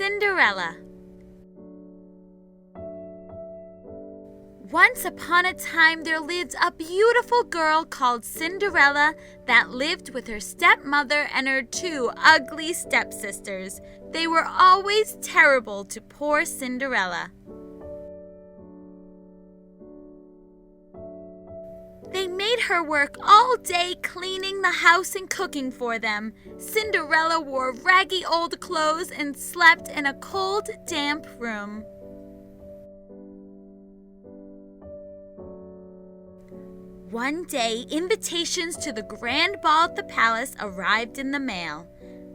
Cinderella. Once upon a time there lived a beautiful girl called Cinderella that lived with her stepmother and her two ugly stepsisters. They were always terrible to poor Cinderella. They made her work all day cleaning the house and cooking for them. Cinderella wore raggy old clothes and slept in a cold, damp room. One day, invitations to the grand ball at the palace arrived in the mail.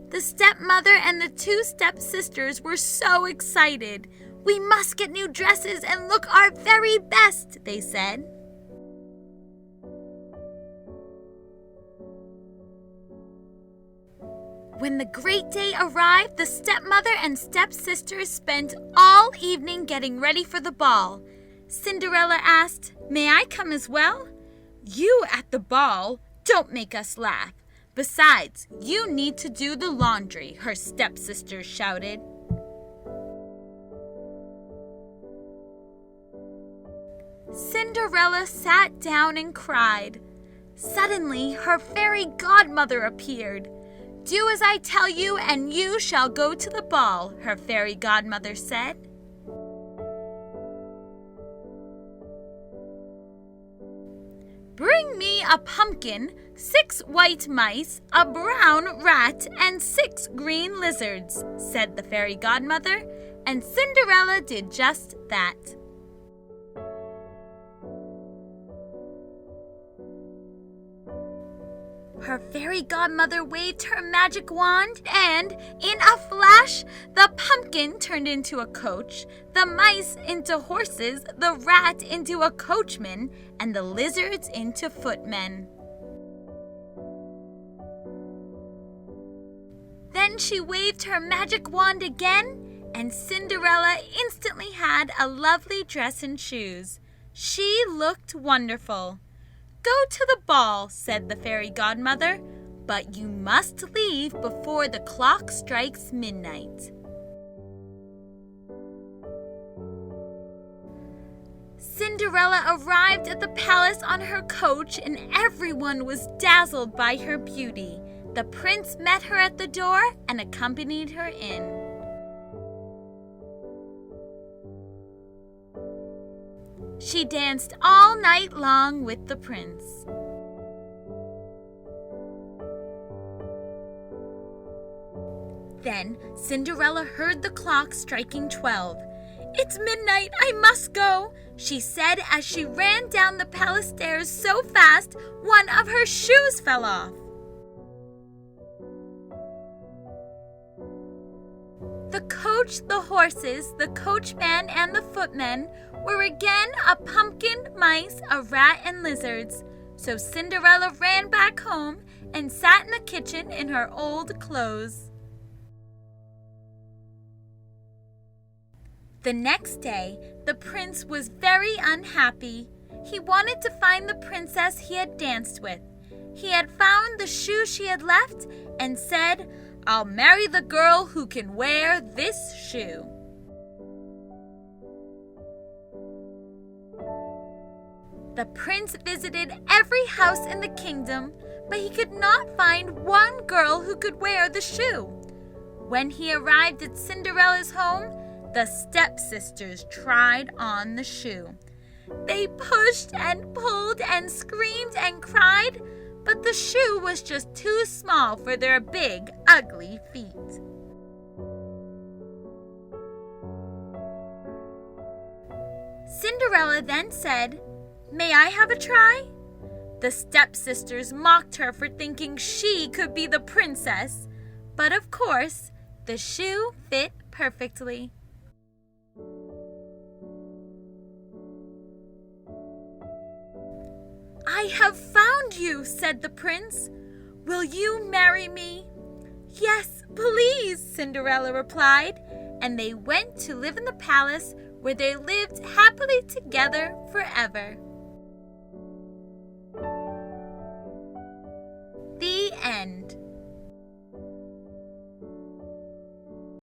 The stepmother and the two stepsisters were so excited. "We must get new dresses and look our very best," they said. When the great day arrived, the stepmother and stepsisters spent all evening getting ready for the ball. Cinderella asked, "May I come as well?" "You at the ball? Don't make us laugh. Besides, you need to do the laundry," her stepsisters shouted. Cinderella sat down and cried. Suddenly, her fairy godmother appeared. "Do as I tell you, and you shall go to the ball," her fairy godmother said. "Bring me a pumpkin, 6 white mice, a brown rat, and 6 green lizards," said the fairy godmother, and Cinderella did just that. Her fairy godmother waved her magic wand, and in a flash, the pumpkin turned into a coach, the mice into horses, the rat into a coachman, and the lizards into footmen. Then she waved her magic wand again, and Cinderella instantly had a lovely dress and shoes. She looked wonderful. "Go to the ball," said the fairy godmother, "but you must leave before the clock strikes midnight." Cinderella arrived at the palace on her coach, and everyone was dazzled by her beauty. The prince met her at the door and accompanied her in. She danced all night long with the prince. Then Cinderella heard the clock striking 12. "It's midnight, I must go," she said as she ran down the palace stairs so fast one of her shoes fell off. The coach, the horses, the coachman, and the footmen were again a pumpkin, mice, a rat, and lizards. So Cinderella ran back home and sat in the kitchen in her old clothes. The next day, the prince was very unhappy. He wanted to find the princess he had danced with. He had found the shoe she had left and said, "I'll marry the girl who can wear this shoe." The prince visited every house in the kingdom, but he could not find one girl who could wear the shoe. When he arrived at Cinderella's home, the stepsisters tried on the shoe. They pushed and pulled and screamed and cried, but the shoe was just too small for their big, ugly feet. Cinderella then said, "May I have a try?" The stepsisters mocked her for thinking she could be the princess, but of course, the shoe fit perfectly. "I have found you," said the prince. "Will you marry me?" "Yes, please," Cinderella replied, and they went to live in the palace where they lived happily together forever.